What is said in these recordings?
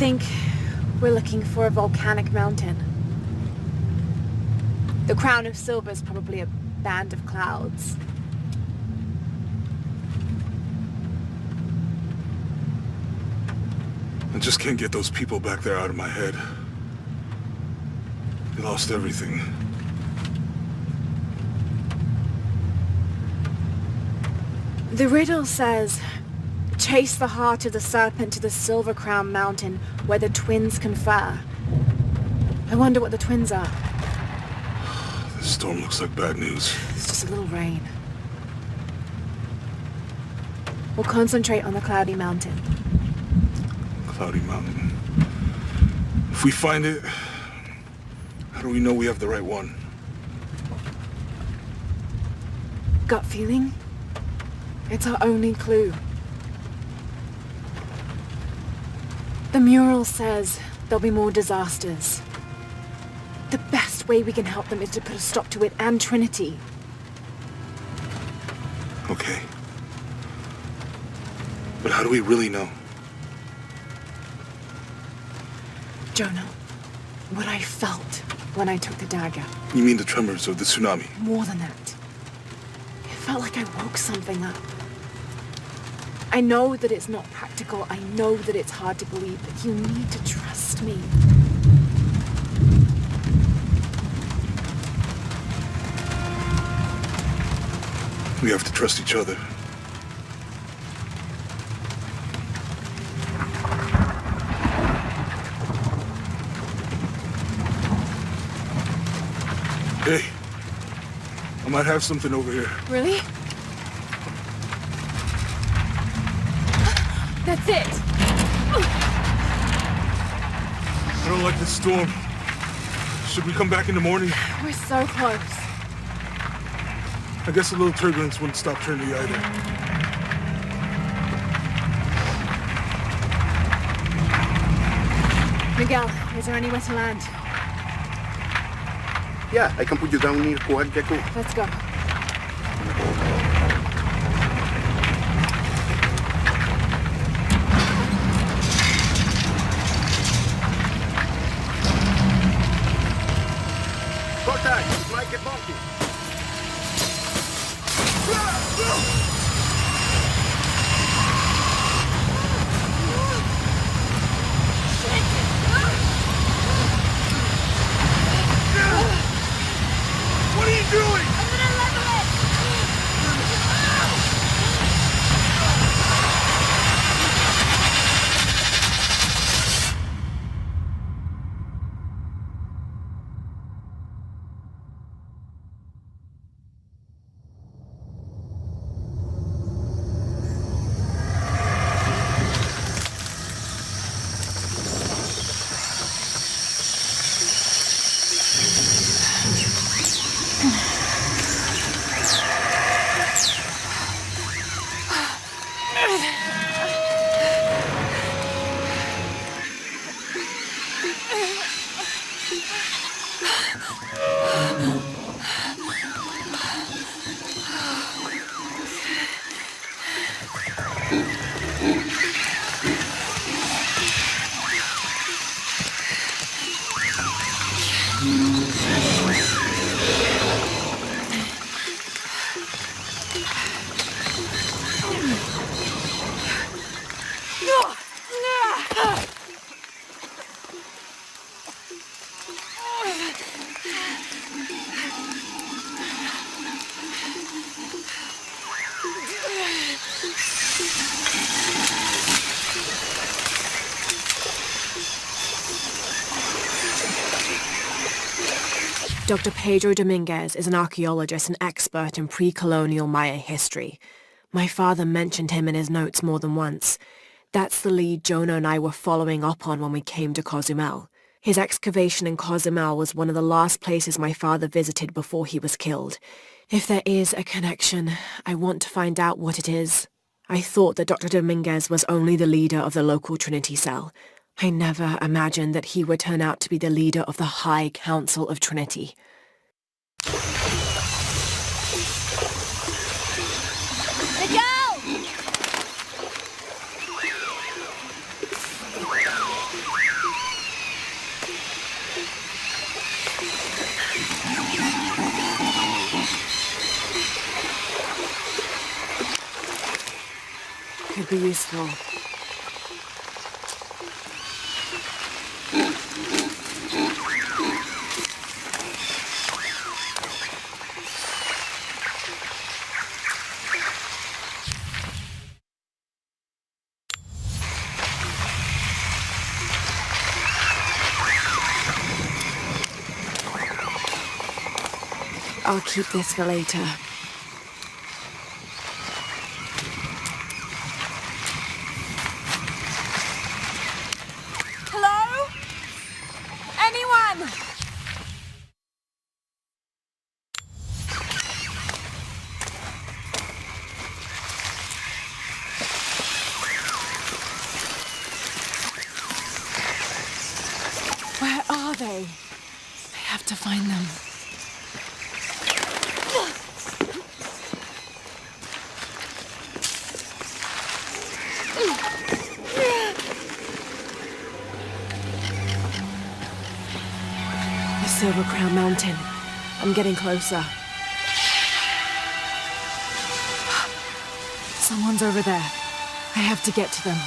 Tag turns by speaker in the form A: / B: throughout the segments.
A: think we're looking for a volcanic mountain. The crown of silver is probably a band of clouds.
B: I just can't get those people back there out of my head. They lost everything.
A: The riddle says, chase the heart of the serpent to the Silver Crown Mountain where the twins confer. I wonder what the twins are.
B: This storm looks like bad news.
A: It's just a little rain. We'll concentrate on the Cloudy Mountain.
B: Cloudy Mountain. If we find it, how do we know we have the right one?
A: Gut feeling? It's our only clue. The mural says there'll be more disasters. The best way we can help them is to put a stop to it and Trinity.
B: Okay. But how do we really know?
A: Jonah, what I felt when I took the dagger.
B: You mean the tremors of the tsunami?
A: More than that. It felt like I woke something up. I know that it's not practical. I know that it's hard to believe, but you need to trust me.
B: We have to trust each other. Hey, I might have something over here.
A: Really? That's it!
B: I don't like this storm. Should we come back in the morning?
A: We're so close.
B: I guess a little turbulence wouldn't stop Trinity either.
A: Miguel, is there anywhere to land?
C: Yeah, I can put you down near Coag Gecko.
A: Let's go.
C: Contact! It might get bumpy.
B: What are you doing?
A: I'm gonna level it! Dr. Pedro Dominguez is an archaeologist and expert in pre-colonial Maya history. My father mentioned him in his notes more than once. That's the lead Jonah and I were following up on when we came to Cozumel. His excavation in Cozumel was one of the last places my father visited before he was killed. If there is a connection, I want to find out what it is. I thought that Dr. Dominguez was only the leader of the local Trinity cell. I never imagined that he would turn out to be the leader of the High Council of Trinity.
D: Miguel!
A: Could be useful. I'll keep this for later. Hello? Anyone? Where are they? I have to find them. The Silver Crown Mountain. I'm getting closer. Someone's over there. I have to get to them.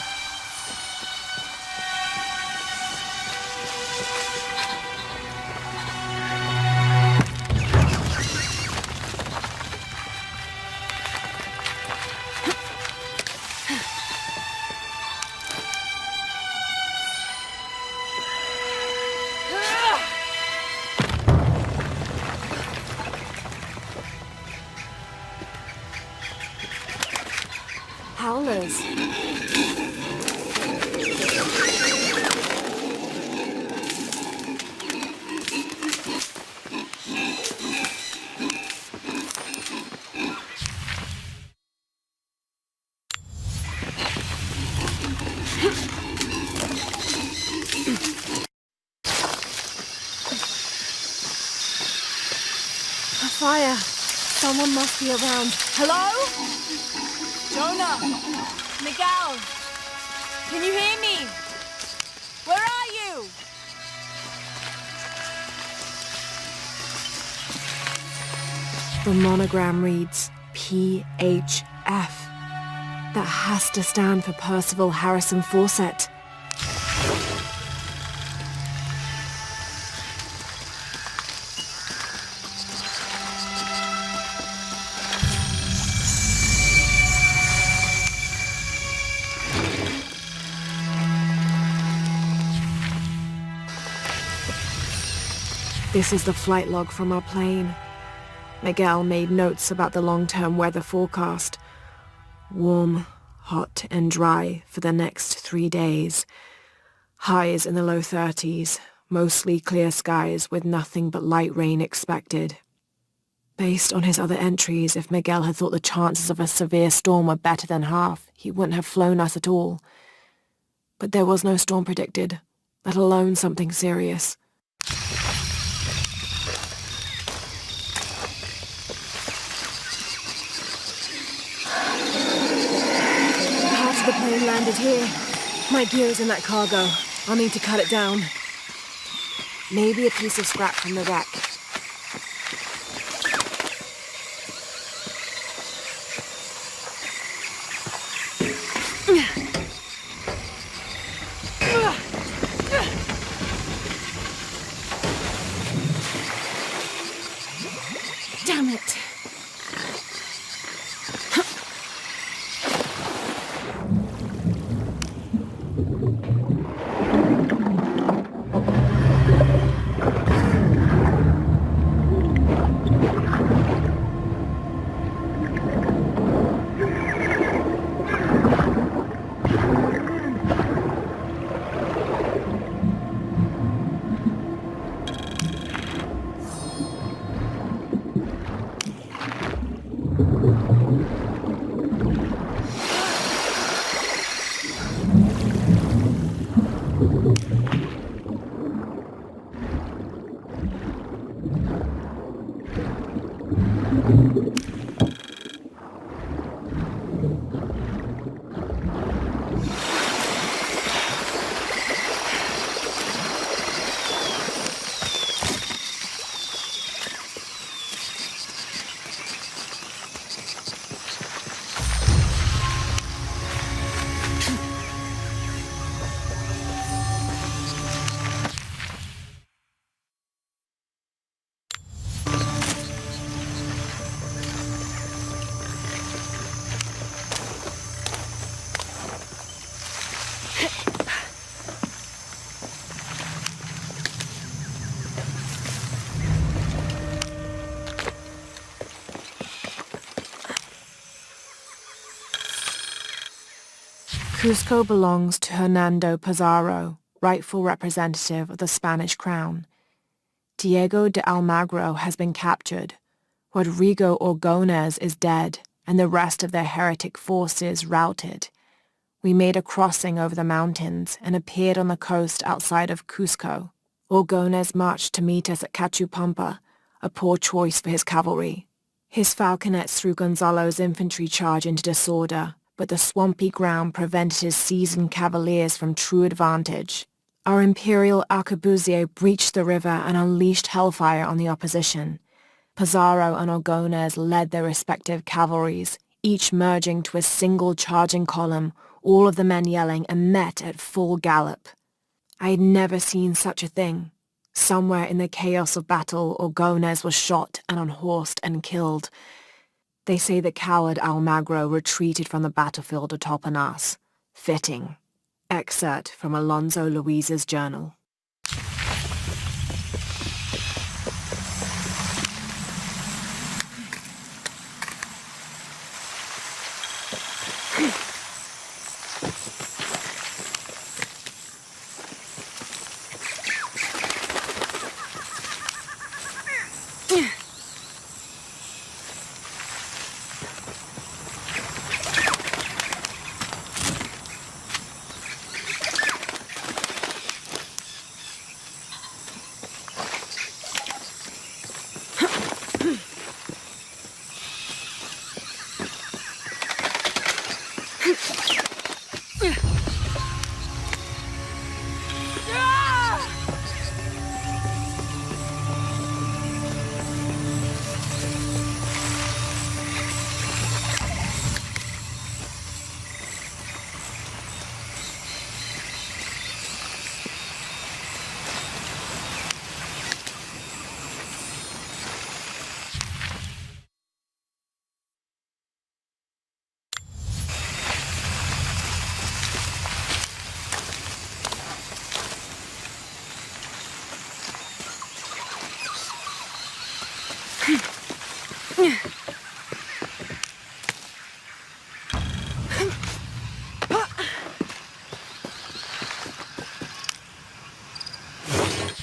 A: Howlers. A fire. Someone must be around. Hello? Jonah! Miguel! Can you hear me? Where are you? The monogram reads PHF. That has to stand for Percival Harrison Fawcett. This is the flight log from our plane. Miguel made notes about the long-term weather forecast. Warm, hot and dry for the next 3 days. Highs in the low 30s, mostly clear skies with nothing but light rain expected. Based on his other entries, if Miguel had thought the chances of a severe storm were better than half, he wouldn't have flown us at all. But there was no storm predicted, let alone something serious. The plane landed here. My gear is in that cargo. I'll need to cut it down. Maybe a piece of scrap from the wreck. Damn it. Cusco belongs to Hernando Pizarro, rightful representative of the Spanish crown. Diego de Almagro has been captured. Rodrigo Orgones is dead, and the rest of their heretic forces routed. We made a crossing over the mountains and appeared on the coast outside of Cusco. Orgones marched to meet us at Cachupampa, a poor choice for his cavalry. His falconets threw Gonzalo's infantry charge into disorder, but the swampy ground prevented his seasoned cavaliers from true advantage. Our imperial arquebusier breached the river and unleashed hellfire on the opposition. Pizarro and Orgones led their respective cavalries, each merging to a single charging column, all of the men yelling, and met at full gallop. I had never seen such a thing. Somewhere in the chaos of battle, Orgones was shot and unhorsed and killed. They say the coward Almagro retreated from the battlefield atop an ass. Fitting. Excerpt from Alonso Luiz's journal.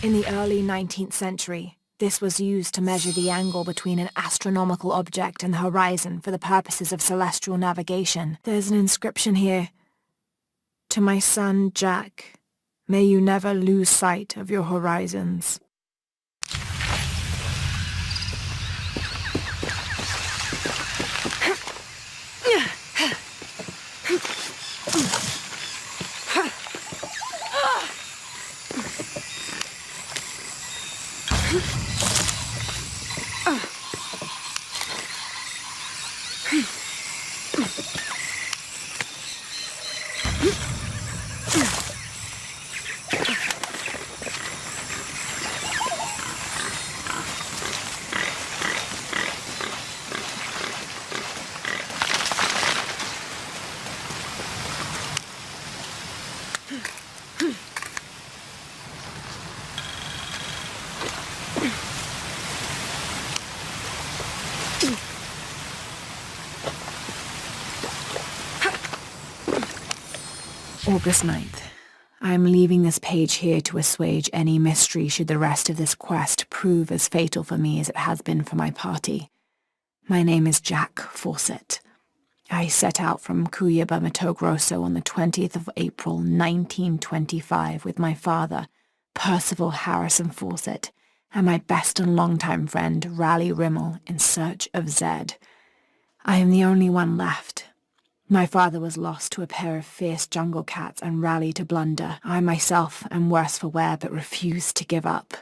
A: In the early 19th century, this was used to measure the angle between an astronomical object and the horizon for the purposes of celestial navigation. There's an inscription here. To my son, Jack, may you never lose sight of your horizons. August 9th. I am leaving this page here to assuage any mystery should the rest of this quest prove as fatal for me as it has been for my party. My name is Jack Fawcett. I set out from Cuyaba, Mato Grosso on the 20th of April, 1925 with my father, Percival Harrison Fawcett, and my best and longtime friend, Raleigh Rimmel, in search of Zed. I am the only one left. My father was lost to a pair of fierce jungle cats and Raleigh to blunder. I myself am worse for wear but refuse to give up.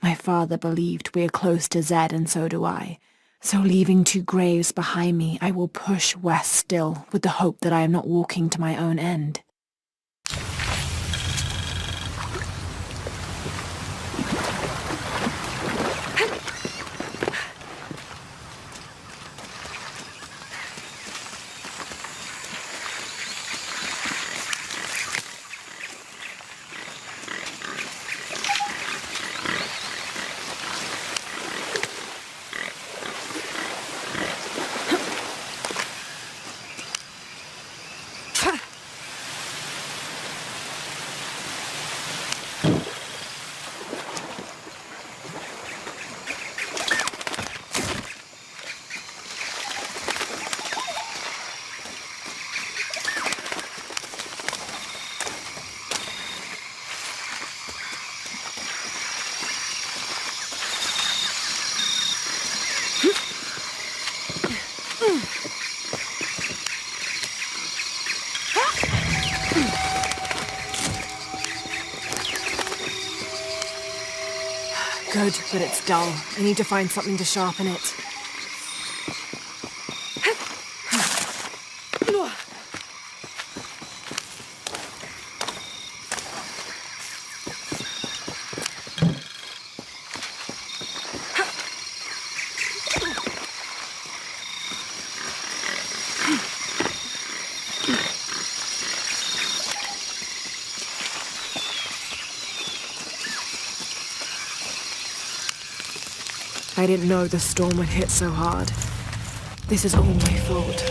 A: My father believed we are close to Zed and so do I. So leaving two graves behind me, I will push west still with the hope that I am not walking to my own end. good, but it's dull. I need to find something to sharpen it. I didn't know the storm would hit so hard. This is all my fault.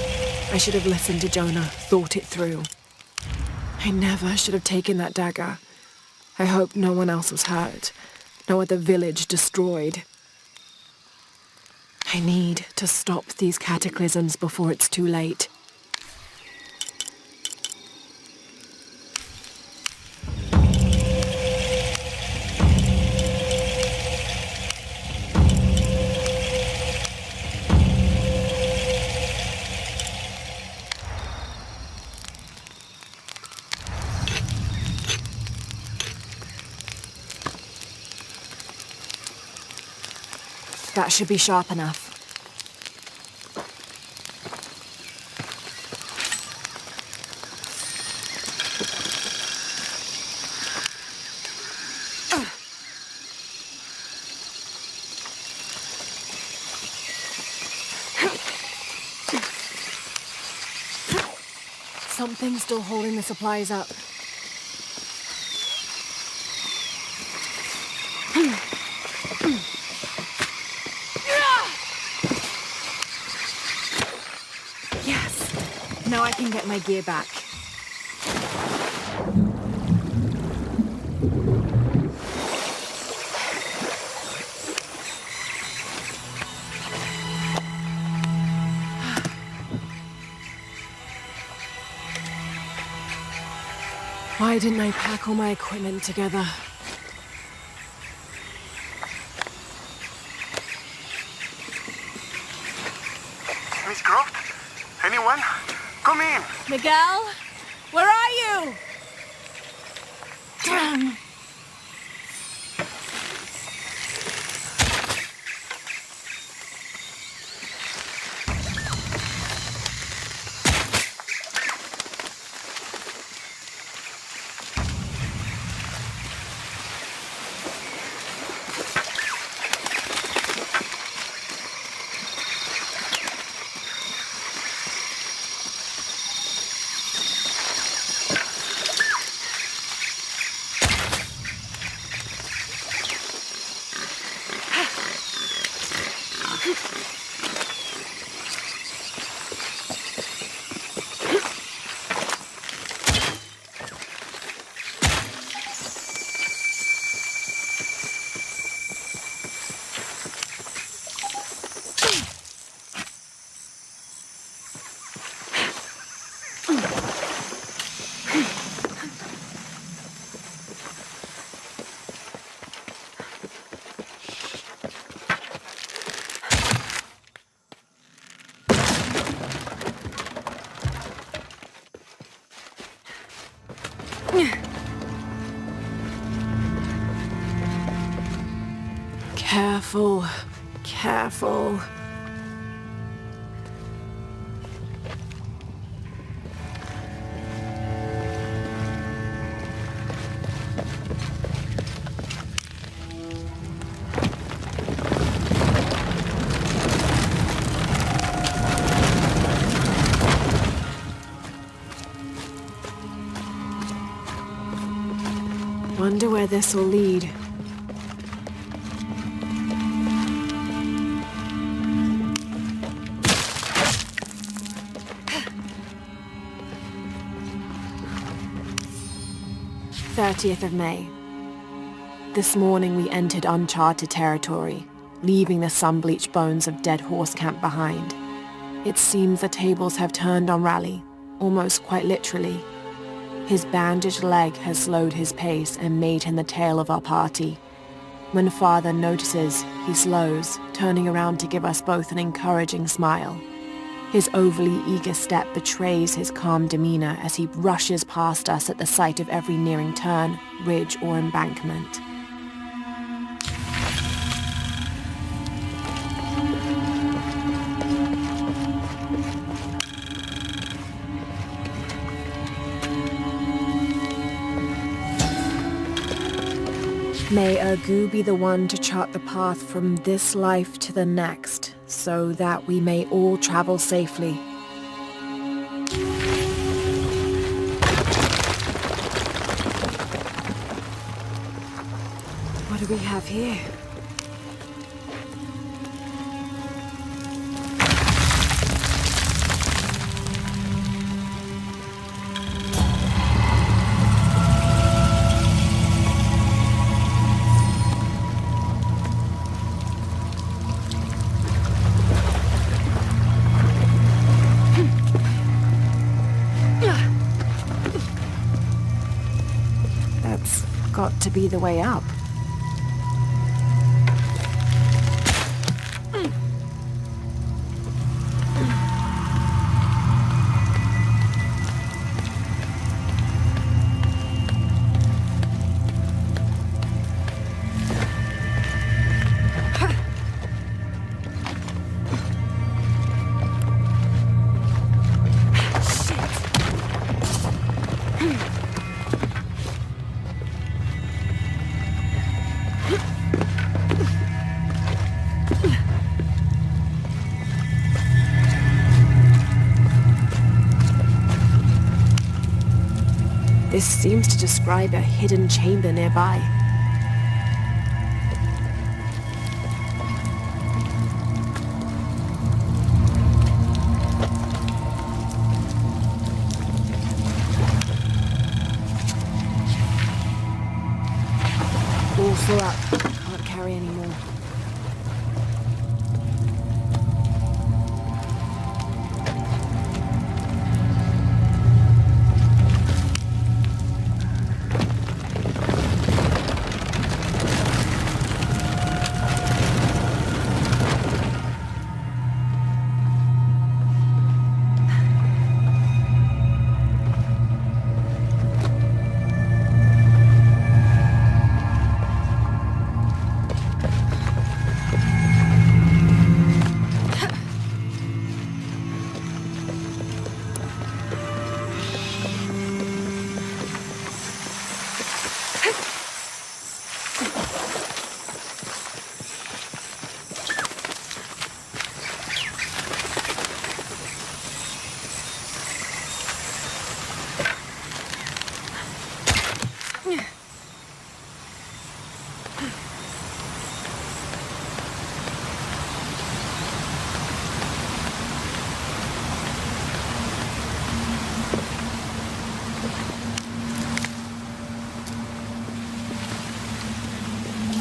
A: I should have listened to Jonah, thought it through. I never should have taken that dagger. I hope no one else was hurt. No other village destroyed. I need to stop these cataclysms before it's too late. That should be sharp enough. Something's still holding the supplies up. Yes! Now I can get my gear back. Why didn't I pack all my equipment together?
C: Miss Croft? Anyone? Come in!
A: Miguel? Where are you? Damn! Careful, careful. Wonder where this will lead. th of May. This morning we entered uncharted territory, leaving the sun-bleached bones of dead horse camp behind. It seems the tables have turned on Raleigh, almost quite literally. His bandaged leg has slowed his pace and made him the tail of our party. When Father notices, he slows, turning around to give us both an encouraging smile. His overly eager step betrays his calm demeanor as he rushes past us at the sight of every nearing turn, ridge, or embankment. May Ergu be the one to chart the path from this life to the next, so that we may all travel safely. What do we have here? That's got to be the way up. This seems to describe a hidden chamber nearby. All full up. Can't carry any more.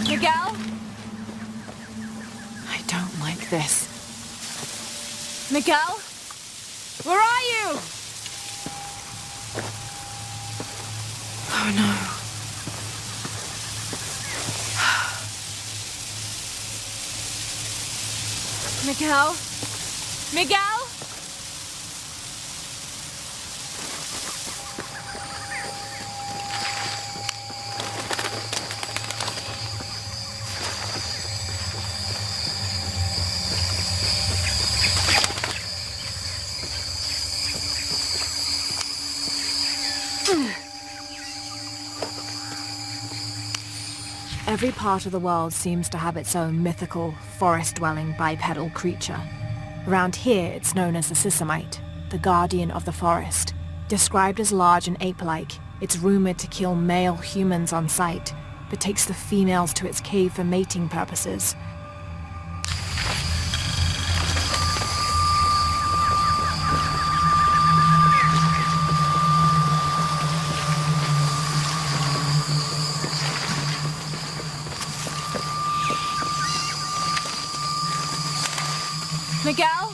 A: Miguel? I don't like this. Miguel? Where are you? Oh no. Miguel? Miguel? Every part of the world seems to have its own mythical, forest-dwelling bipedal creature. Around here, it's known as the Sisamite, the guardian of the forest. Described as large and ape-like, it's rumored to kill male humans on sight, but takes the females to its cave for mating purposes. Miguel?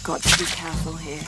A: Got to be careful here.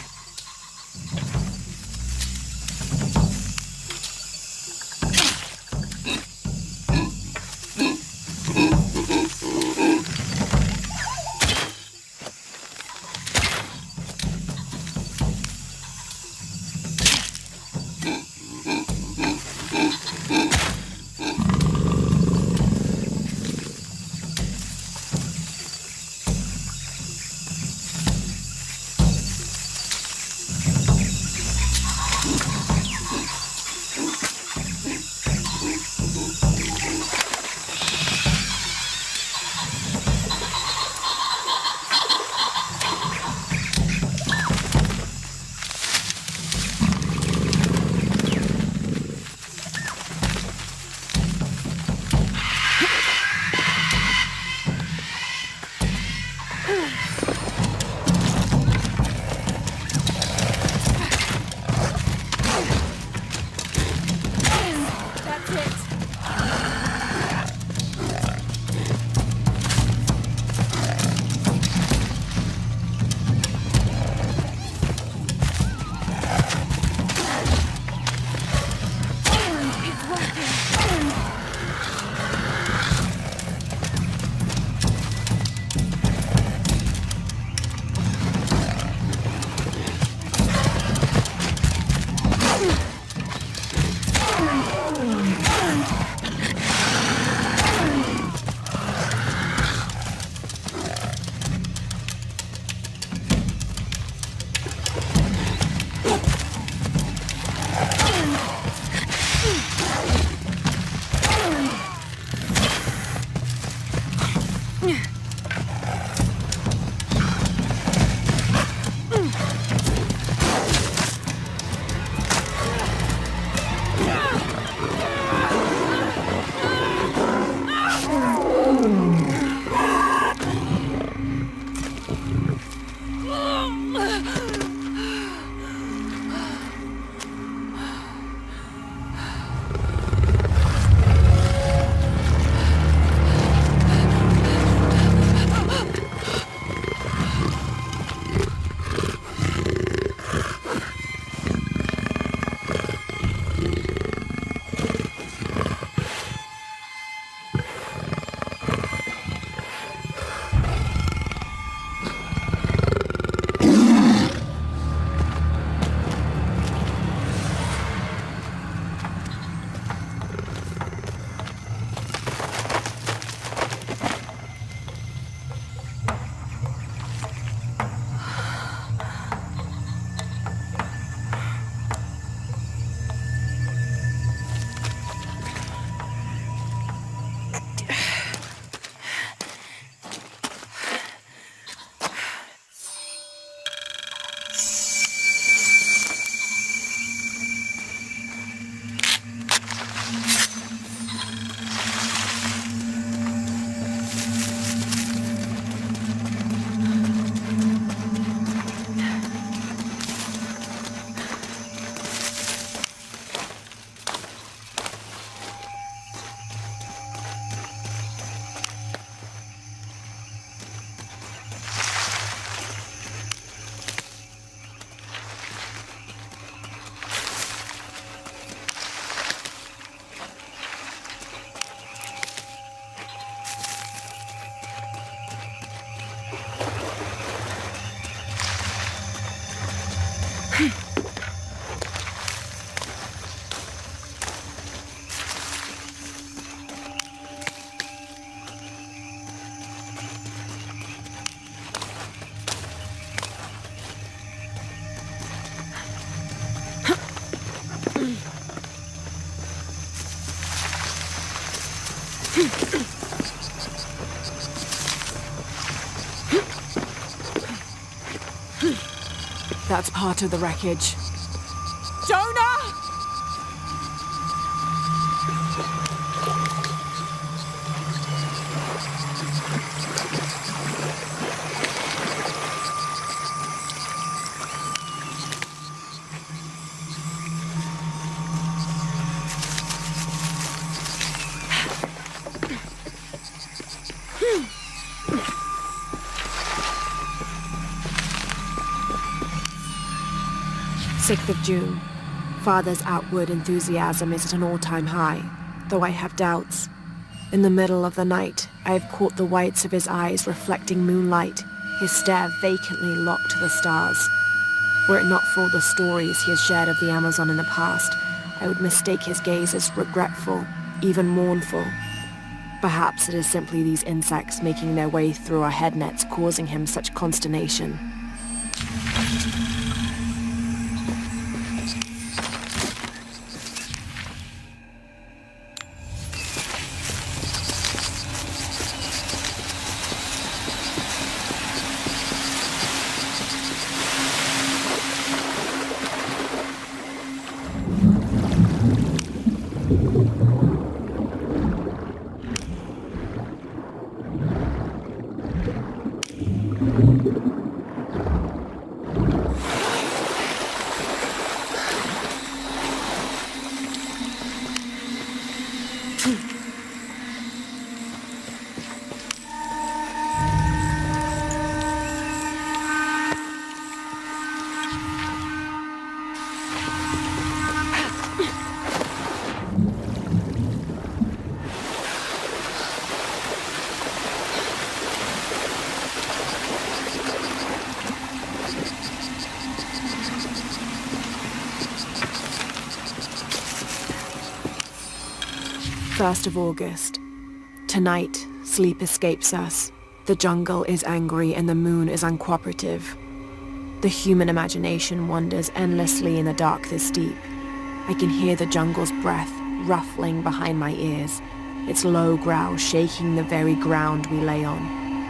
A: That's part of the wreckage. Jonah! 6th of June. Father's outward enthusiasm is at an all-time high, though I have doubts. In the middle of the night, I have caught the whites of his eyes reflecting moonlight, his stare vacantly locked to the stars. Were it not for all the stories he has shared of the Amazon in the past, I would mistake his gaze as regretful, even mournful. Perhaps it is simply these insects making their way through our head nets causing him such consternation. First of August. Tonight, sleep escapes us. The jungle is angry and the moon is uncooperative. The human imagination wanders endlessly in the dark this deep. I can hear the jungle's breath ruffling behind my ears, its low growl shaking the very ground we lay on,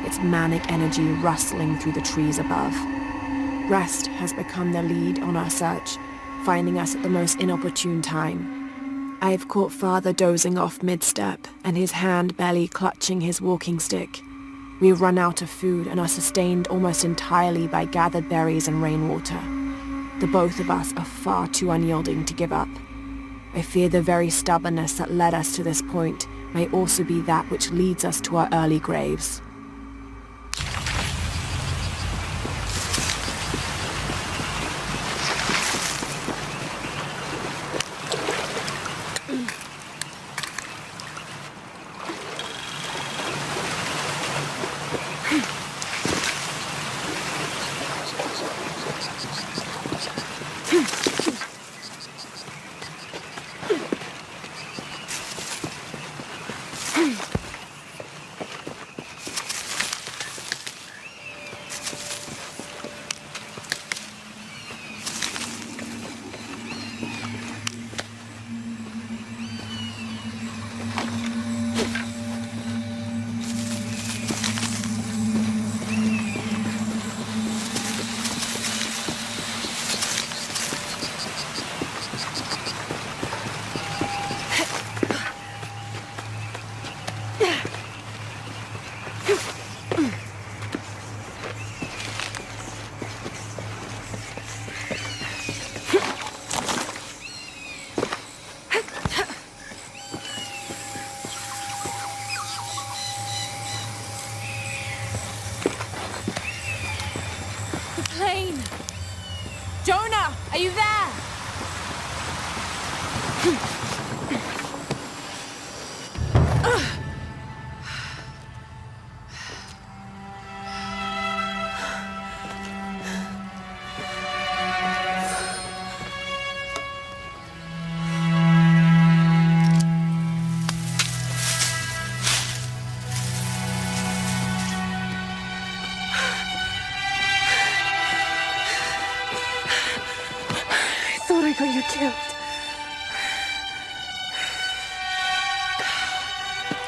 A: its manic energy rustling through the trees above. Rest has become the lead on our search, finding us at the most inopportune time. I have caught Father dozing off mid-step and his hand barely clutching his walking stick. We run out of food and are sustained almost entirely by gathered berries and rainwater. The both of us are far too unyielding to give up. I fear the very stubbornness that led us to this point may also be that which leads us to our early graves.
D: Plane! Jonah, are you there? I thought I got you killed.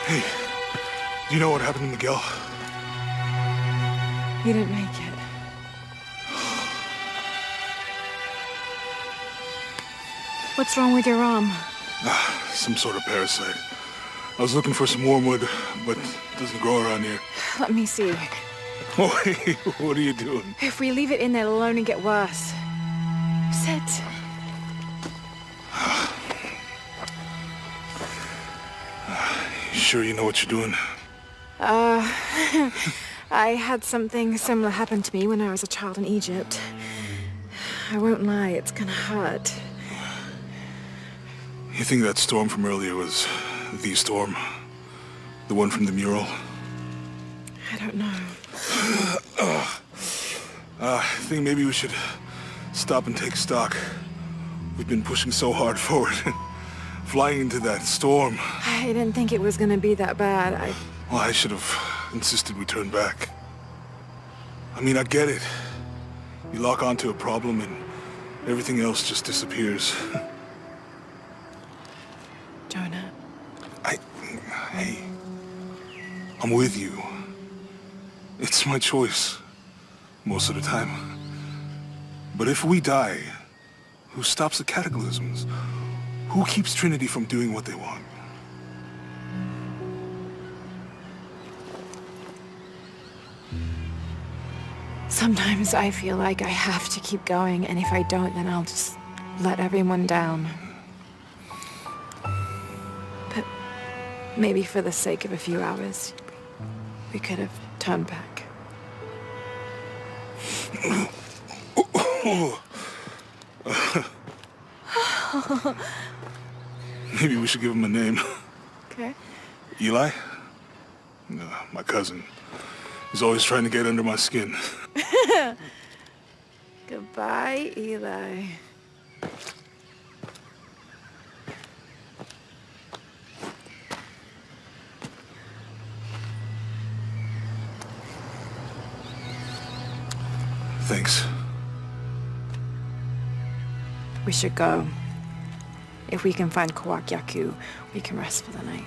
B: Hey, do you know what happened to Miguel?
D: You didn't make it. What's wrong with your arm?
B: Some sort of parasite. I was looking for some wormwood, but it doesn't grow around here.
D: Let me see.
B: Oh, hey, what are you doing?
D: If we leave it in there, it'll only get worse. Sit.
B: You sure you know what you're doing?
D: I had something similar happen to me when I was a child in Egypt. I won't lie, it's gonna hurt.
B: You think that storm from earlier was the storm? The one from the mural?
D: I don't know.
B: I think maybe we should stop and take stock. We've been pushing so hard forward. Flying into that storm.
D: I didn't think it was gonna be that bad.
B: Well, I should have insisted we turn back. I mean, I get it. You lock onto a problem and everything else just disappears.
D: Jonah.
B: Hey, I'm with you. It's my choice, most of the time. But if we die, who stops the cataclysms? Who keeps Trinity from doing what they want?
D: Sometimes I feel like I have to keep going, and if I don't, then I'll just let everyone down. But maybe for the sake of a few hours, we could have turned back.
B: Maybe we should give him a name.
D: Okay.
B: Eli? No, my cousin. He's always trying to get under my skin.
D: Goodbye, Eli.
B: Thanks.
D: We should go. If we can find Kawak Yaku, we can rest for the night.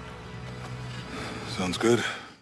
B: Sounds good.